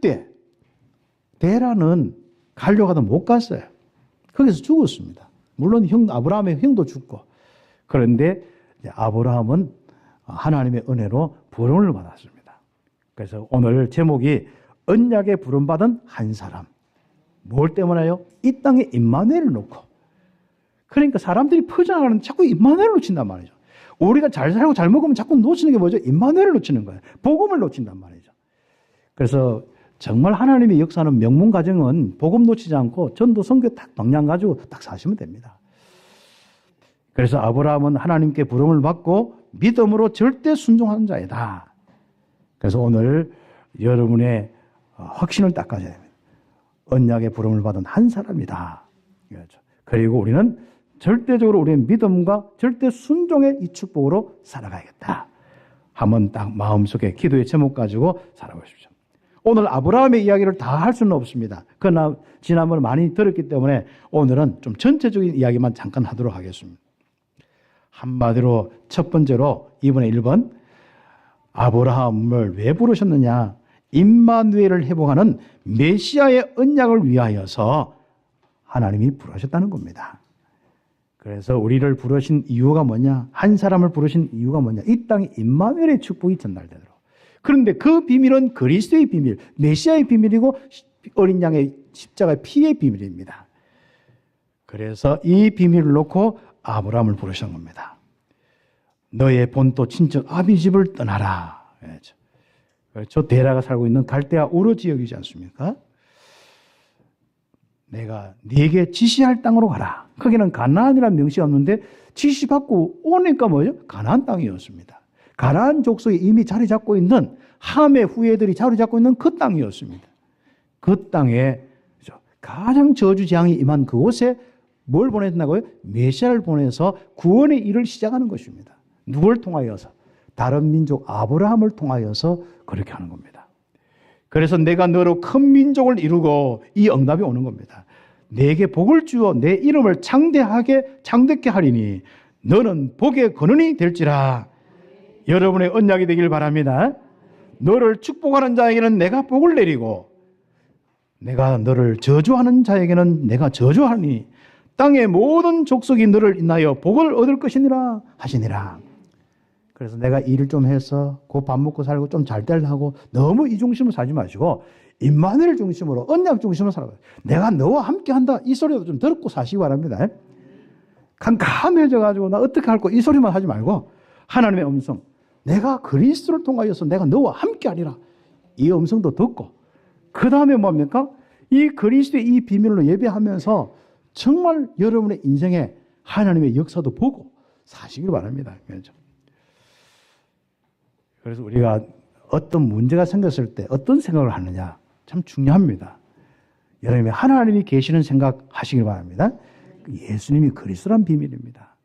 그때 데라는 가려고 하다 못 갔어요. 거기서 죽었습니다. 물론 아브라함의 형도 죽고. 그런데 아브라함은 하나님의 은혜로 부름을 받았습니다. 그래서 오늘 제목이 언약의 부름받은 한 사람. 뭘 때문에요? 이 땅에 임마누엘을 놓고. 그러니까 사람들이 퍼져나가는 자꾸 임마누엘을 놓친단 말이죠. 우리가 잘 살고 잘 먹으면 자꾸 놓치는 게 뭐죠? 임마누엘을 놓치는 거예요. 복음을 놓친단 말이죠. 그래서 정말 하나님의 역사는 명문 가정은 복음 놓치지 않고 전도 선교 딱 방향 가지고 딱 사시면 됩니다. 그래서 아브라함은 하나님께 부름을 받고 믿음으로 절대 순종하는 자이다. 그래서 오늘 여러분의 확신을 딱 가져야 됩니다. 언약의 부름을 받은 한 사람이다. 그리고 우리는 절대적으로 우리의 믿음과 절대 순종의 이 축복으로 살아가야겠다. 한번 딱 마음속에 기도의 제목 가지고 살아보십시오. 오늘 아브라함의 이야기를 다 할 수는 없습니다. 그러나 지난번에 많이 들었기 때문에 오늘은 좀 전체적인 이야기만 잠깐 하도록 하겠습니다. 한마디로 첫 번째로 이번에 1번 아브라함을 왜 부르셨느냐? 임마누엘을 회복하는 메시아의 언약을 위하여서 하나님이 부르셨다는 겁니다. 그래서 우리를 부르신 이유가 뭐냐? 한 사람을 부르신 이유가 뭐냐? 이 땅에 임마누엘의 축복이 전달되도록. 그런데 그 비밀은 그리스도의 비밀, 메시아의 비밀이고 어린 양의 십자가의 피의 비밀입니다. 그래서 이 비밀을 놓고 아브라함을 부르신 겁니다. 너의 본토 친척 아비 집을 떠나라. 그렇죠. 데라가 살고 있는 갈대아 우르 지역이지 않습니까? 내가 네게 지시할 땅으로 가라. 거기는 가나안이라는 명시가 없는데 지시받고 오니까 뭐예요? 가나안 땅이었습니다. 가나안 족속이 이미 자리 잡고 있는 함의 후예들이 자리 잡고 있는 그 땅이었습니다. 그 땅에 가장 저주재앙이 임한 그곳에 뭘 보냈나고요? 메시아를 보내서 구원의 일을 시작하는 것입니다. 누굴 통하여서? 다른 민족 아브라함을 통하여서 그렇게 하는 겁니다. 그래서 내가 너로 큰 민족을 이루고 이 응답이 오는 겁니다. 내게 복을 주어 내 이름을 창대케 하리니 너는 복의 근원이 될지라. 여러분의 언약이 되길 바랍니다. 너를 축복하는 자에게는 내가 복을 내리고 내가 너를 저주하는 자에게는 내가 저주하니 땅의 모든 족속이 너를 인하여 복을 얻을 것이니라 하시니라. 그래서 내가 일을 좀 해서 그 밥 먹고 살고 좀 잘 되려고 너무 이 중심으로 살지 마시고 임마누엘 중심으로 언약 중심으로 살아가요. 내가 너와 함께한다 이 소리도 좀 듣고 사시기 바랍니다. 캄캄해져 가지고 나 어떻게 할 거 이 소리만 하지 말고 하나님의 음성, 내가 그리스도를 통하여서 내가 너와 함께하리라 이 음성도 듣고 그 다음에 뭡니까? 이 그리스도의 이 비밀로 예배하면서 정말 여러분의 인생에 하나님의 역사도 보고 사시길 바랍니다. 그렇죠? 그래서 우리가 어떤 문제가 생겼을 때 어떤 생각을 하느냐 참 중요합니다. 여러분이 하나님이 계시는 생각 하시길 바랍니다. 예수님이 그리스도란 비밀입니다.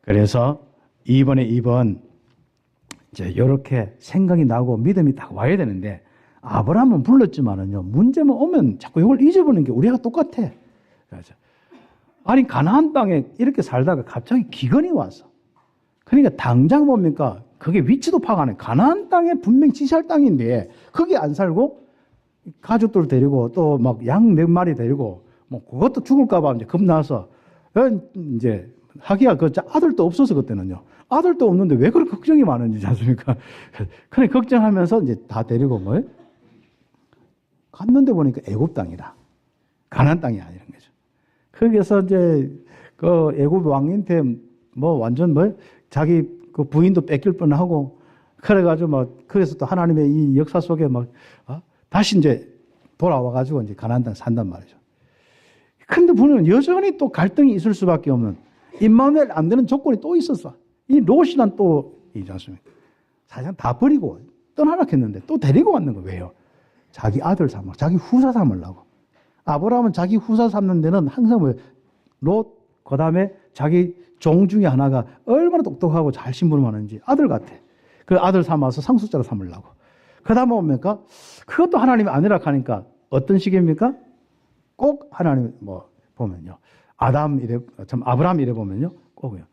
그래서 이번에 2번 이제 이렇게 생각이 나고 믿음이 딱 와야 되는데 아브라함은 불렀지만은요 문제만 오면 자꾸 이걸 잊어버리는 게 우리가 똑같아. 그렇죠? 아니 가나안 땅에 이렇게 살다가 갑자기 기근이 와서 그러니까 당장 뭡니까? 그게 위치도 파악 안 해. 가나안 땅에 분명 지시할 땅인데 거기 안 살고 가족들 데리고 또 막 양 몇 마리 데리고 뭐 그것도 죽을까 봐 이제 겁나서 이제 하기야 그 아들도 없어서 그때는요. 아들도 없는데 왜 그렇게 걱정이 많은지 않습니까? 그래 걱정하면서 이제 다 데리고 뭐 갔는데 보니까 애굽 땅이다. 가나안 땅이 아니란 거죠. 거기서 이제 그 애굽 왕한테 뭐 완전 뭐 자기 그 부인도 뺏길 뻔하고 그래가지고 막 거기서 또 하나님의 이 역사 속에 막 다시 이제 돌아와가지고 이제 가나안 땅 산단 말이죠. 근데 보면 여전히 또 갈등이 있을 수밖에 없는 임마누엘 안 되는 조건이 또 있었어. 이 롯이란 또 있지 않습니까? 사실 다 버리고 떠나라 했는데 또 데리고 왔는 거예요. 왜요? 자기 아들 삼아, 자기 후사 삼으려고. 아브라함은 자기 후사 삼는 데는 항상 뭐 롯, 그 다음에 자기 종 중에 하나가 얼마나 똑똑하고 잘 심부름하는지 아들 같아. 그 아들 삼아서 상속자로 삼으려고. 그 다음에 뭡니까? 그것도 하나님이 아니라 하니까 어떤 식입니까? 꼭 하나님 뭐 보면요. 아브라함 이래 보면요. 꼭요.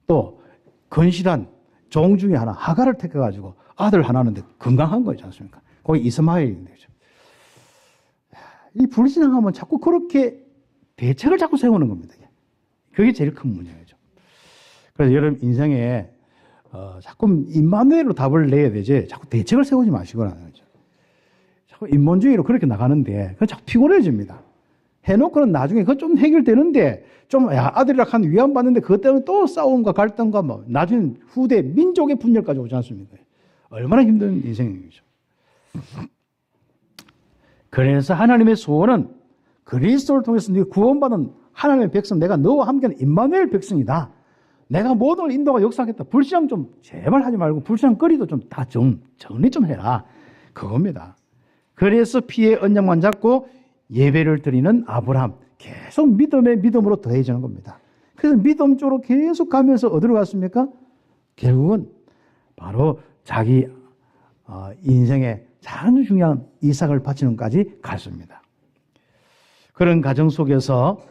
또 건실한 종 중에 하나 하갈을 택해가지고 아들 하나는데 건강한 거지 않습니까? 거기 이스마엘인데, 그죠? 이 불신앙하면 자꾸 그렇게 대책을 자꾸 세우는 겁니다. 그게 제일 큰 문제죠. 그래서 여러분 인생에 자꾸 임마누엘로 답을 내야 되지 자꾸 대책을 세우지 마시거나 그죠. 자꾸 인본주의로 그렇게 나가는데 그건 자꾸 피곤해집니다. 해놓고는 나중에 그거 좀 해결되는데 좀 아들이랑 한 위안 받는데 그것 때문에 또 싸움과 갈등과 뭐 나중에 후대 민족의 분열까지 오지 않습니까? 얼마나 힘든 인생이죠. 그래서 하나님의 소원은 그리스도를 통해서 네가 구원받은 하나님의 백성, 내가 너와 함께하는 임마누엘 백성이다. 내가 모든 인도가 역사하겠다. 불신앙 좀 제발 하지 말고 불신앙거리도 좀 다 정리 좀 해라. 그겁니다. 그래서 피의 언약만 잡고 예배를 드리는 아브라함. 계속 믿음으로 더해지는 겁니다. 그래서 믿음 쪽으로 계속 가면서 어디로 갔습니까? 결국은 바로 자기 인생의 가장 중요한 이삭을 바치는까지 갔습니다. 그런 과정 속에서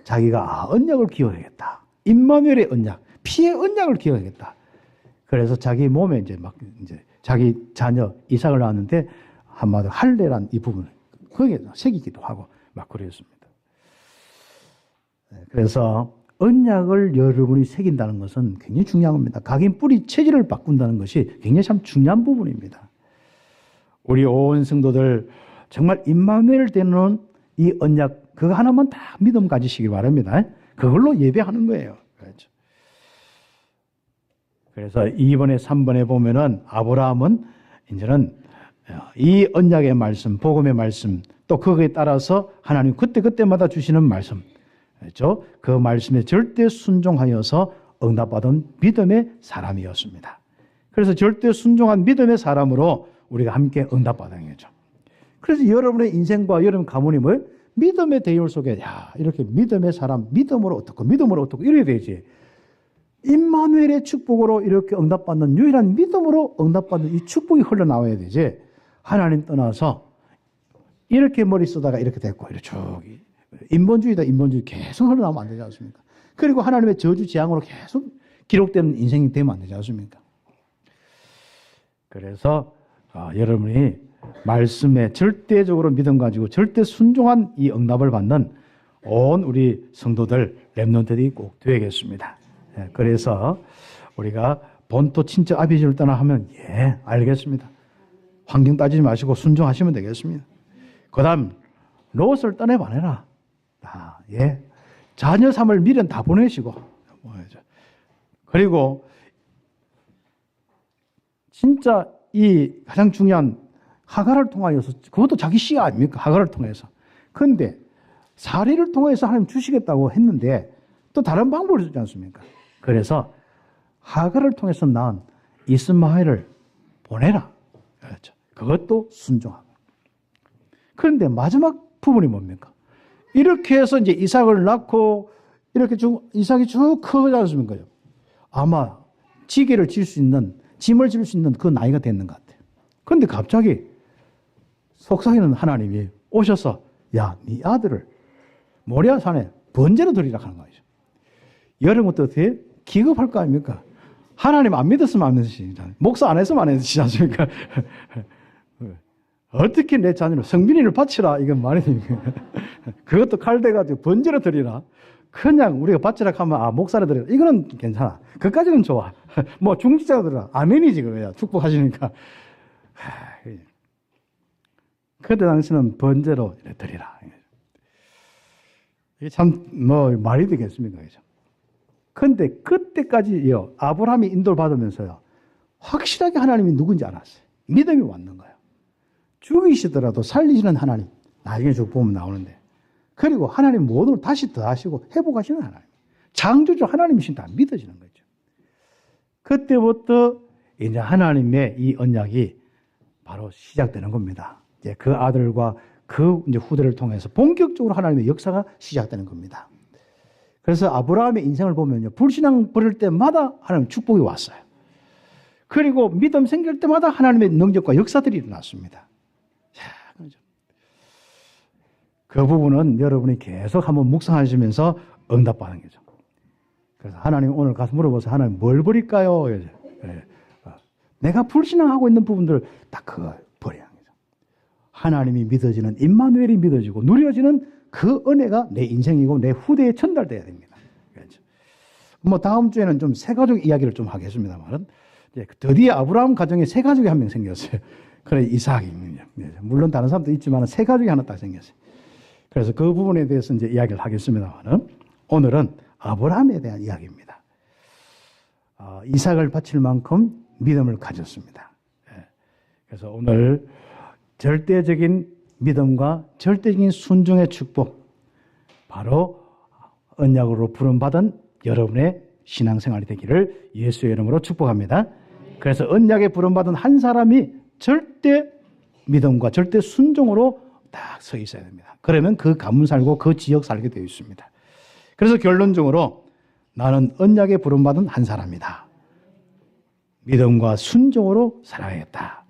자기가 언약을 기억하겠다. 임마누엘의 언약, 피의 언약을 기억하겠다. 그래서 자기 몸에 이제 자기 자녀 이삭을 낳았는데 한마디로 할례란 이 부분을 거기에 새기기도 하고 막 그랬습니다. 그래서 언약을 여러분이 새긴다는 것은 굉장히 중요한 겁니다. 각인 뿌리 체질을 바꾼다는 것이 굉장히 참 중요한 부분입니다. 우리 온 성도들 정말 임마누엘 되는 이 언약 그거 하나만 다 믿음 가지시기 바랍니다. 그걸로 예배하는 거예요. 그렇죠. 그래서 2번에 3번에 보면은 아브라함은 이제는 이 언약의 말씀, 복음의 말씀, 또 거기에 따라서 하나님 그때그때마다 주시는 말씀, 그렇죠? 그 말씀에 절대 순종하여서 응답받은 믿음의 사람이었습니다. 그래서 절대 순종한 믿음의 사람으로 우리가 함께 응답받은 거죠. 그래서 여러분의 인생과 여러분 가문이 뭘? 믿음의 대열 속에 이렇게 믿음의 사람, 믿음으로 어떻고 이래야 되지. 임마누엘의 축복으로 이렇게 응답받는 유일한 믿음으로 응답받는 이 축복이 흘러나와야 되지. 하나님 떠나서 이렇게 머리 쓰다가 이렇게 됐고 이렇게 쭉 인본주의 계속 흘러나오면 안 되지 않습니까? 그리고 하나님의 저주 재앙으로 계속 기록되는 인생이 되면 안 되지 않습니까? 그래서 여러분이 말씀에 절대적으로 믿음 가지고 절대 순종한 이 응답을 받는 온 우리 성도들 렘넌트들이 꼭 되겠습니다. 그래서 우리가 본토 친척 아비지를 떠나 하면 알겠습니다. 환경 따지지 마시고 순종하시면 되겠습니다. 그 다음 롯을 떠내보내라. 자녀 삼을 미련 다 보내시고 그리고 진짜 이 가장 중요한 하갈을 통하여서 그것도 자기 씨 아닙니까? 하갈을 통해서. 그런데 사리를 통해서 하나님 주시겠다고 했는데 또 다른 방법을 쓰지 않습니까? 그래서 하갈을 통해서 낳은 이스마엘을 보내라. 그렇죠. 그것도 순종하고. 그런데 마지막 부분이 뭡니까? 이렇게 해서 이제 이삭을 낳고 이렇게 이삭이 쭉 크지 않습니까? 아마 지게를 질 수 있는, 짐을 질 수 있는 그 나이가 됐는 것 같아요. 그런데 갑자기 속삭이는 하나님이 오셔서 네 아들을 모리아 산에 번제로 드리라 하는 거죠. 여러분도 어떻게 기겁할 거 아닙니까? 하나님 안 믿었으면 안 믿으시잖아요. 목사 안 했으면 안 했지 않습니까? 어떻게 내 자녀를 성빈이를 바치라 이건 말이 됩니까? 그것도 칼대가지고 번제로 드리라. 그냥 우리가 바치라 하면 목사를 드리라. 이거는 괜찮아. 그까지는 좋아. 뭐 중직자들은 아멘이지 그거야. 축복하시니까. 그때 당시는 번제로 드리라. 이게 참 말이 되겠습니까? 그죠? 근데 그때까지요, 아브라함이 인도를 받으면서요, 확실하게 하나님이 누군지 알았어요. 믿음이 왔는 거예요. 죽이시더라도 살리시는 하나님, 나중에 쭉 보면 나오는데, 그리고 하나님 모든 걸 다시 더하시고 회복하시는 하나님, 창조주 하나님이신 다 믿어지는 거죠. 그때부터 이제 하나님의 이 언약이 바로 시작되는 겁니다. 이제 그 아들과 그 이제 후대를 통해서 본격적으로 하나님의 역사가 시작되는 겁니다. 그래서 아브라함의 인생을 보면요, 불신앙 버릴 때마다 하나님의 축복이 왔어요. 그리고 믿음 생길 때마다 하나님의 능력과 역사들이 일어났습니다. 그 부분은 여러분이 계속 한번 묵상하시면서 응답받는 거죠. 그래서 하나님 오늘 가서 물어보세요. 하나님 뭘 버릴까요? 내가 불신앙하고 있는 부분들 딱 그거 버리는 거죠. 하나님이 믿어지는 임마누엘이 믿어지고 누려지는 그 은혜가 내 인생이고 내 후대에 전달돼야 됩니다. 그렇죠? 뭐 다음 주에는 좀 새 가족 이야기를 좀 하겠습니다만 드디어 아브라함 가정에 새 가족이 한 명 생겼어요. 그래 이삭입니다. 물론 다른 사람도 있지만 새 가족이 하나 딱 생겼어요. 그래서 그 부분에 대해서 이제 이야기를 하겠습니다만 오늘은 아브라함에 대한 이야기입니다. 이삭을 바칠 만큼 믿음을 가졌습니다. 그래서 오늘 절대적인 믿음과 절대적인 순종의 축복, 바로 언약으로 부름받은 여러분의 신앙생활이 되기를 예수의 이름으로 축복합니다. 그래서 언약에 부름받은 한 사람이 절대 믿음과 절대 순종으로 딱 서 있어야 됩니다. 그러면 그 가문 살고 그 지역 살게 되어 있습니다. 그래서 결론적으로 나는 언약에 부름받은 한 사람이다. 믿음과 순종으로 살아야겠다.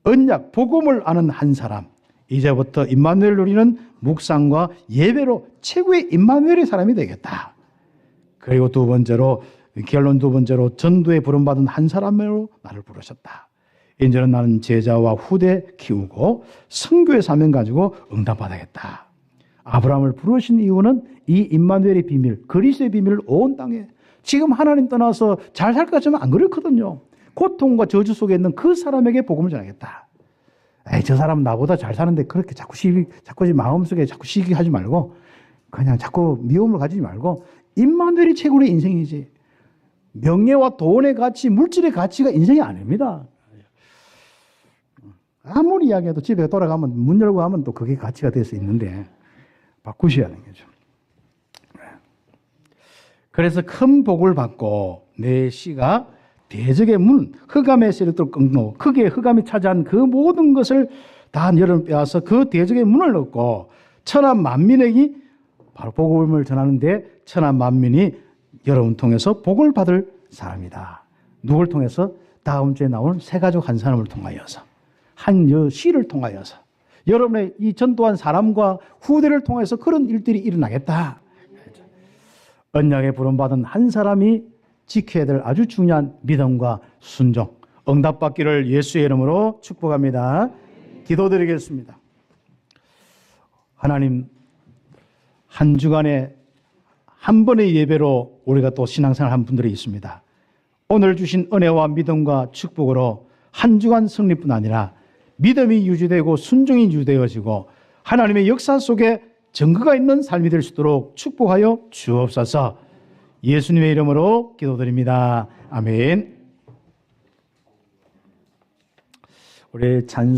언약, 복음을 아는 한 사람, 이제부터 임마누엘 누리는 묵상과 예배로 최고의 임마누엘의 사람이 되겠다. 그리고 두 번째로, 결론 두 번째로 전도에 부름받은 한 사람으로 나를 부르셨다. 이제는 나는 제자와 후대 키우고 선교의 사명 가지고 응답받아야겠다. 아브라함을 부르신 이유는 이 임마누엘의 비밀, 그리스도의 비밀을 온 땅에, 지금 하나님 떠나서 잘 살 것 같지만 안 그렇거든요. 고통과 저주 속에 있는 그 사람에게 복음을 전하겠다. 에이, 저 사람은 나보다 잘 사는데 그렇게 자꾸 마음속에 자꾸 시기하지 말고 그냥 자꾸 미움을 가지지 말고 임마누엘이 최고의 인생이지. 명예와 돈의 가치, 물질의 가치가 인생이 아닙니다. 아무리 이야기해도 집에 돌아가면 문 열고 하면 또 그게 가치가 될 수 있는데 바꾸셔야 하는 거죠. 그래서 큰 복을 받고 내 씨가 대적의 문, 흑암의 세력들 끊고 크게 흑암이 차지한 그 모든 것을 다 여러분 빼앗아 그 대적의 문을 넣고 천한 만민에게 바로 복음을 전하는데 천한 만민이 여러분 통해서 복을 받을 사람이다. 누굴 통해서? 다음 주에 나오는 새 가족 한 사람을 통하여서, 한 씨를 통하여서, 여러분의 이 전도한 사람과 후대를 통해서 그런 일들이 일어나겠다. 언약에 부름받은 한 사람이 지켜야 될 아주 중요한 믿음과 순종, 응답받기를 예수의 이름으로 축복합니다. 기도드리겠습니다. 하나님, 한 주간에 한 번의 예배로 우리가 또 신앙생활 한 분들이 있습니다. 오늘 주신 은혜와 믿음과 축복으로 한 주간 승리뿐 아니라 믿음이 유지되고 순종이 유지되어지고 하나님의 역사 속에 증거가 있는 삶이 될 수 있도록 축복하여 주옵소서. 예수님의 이름으로 기도드립니다. 아멘. 우리 찬송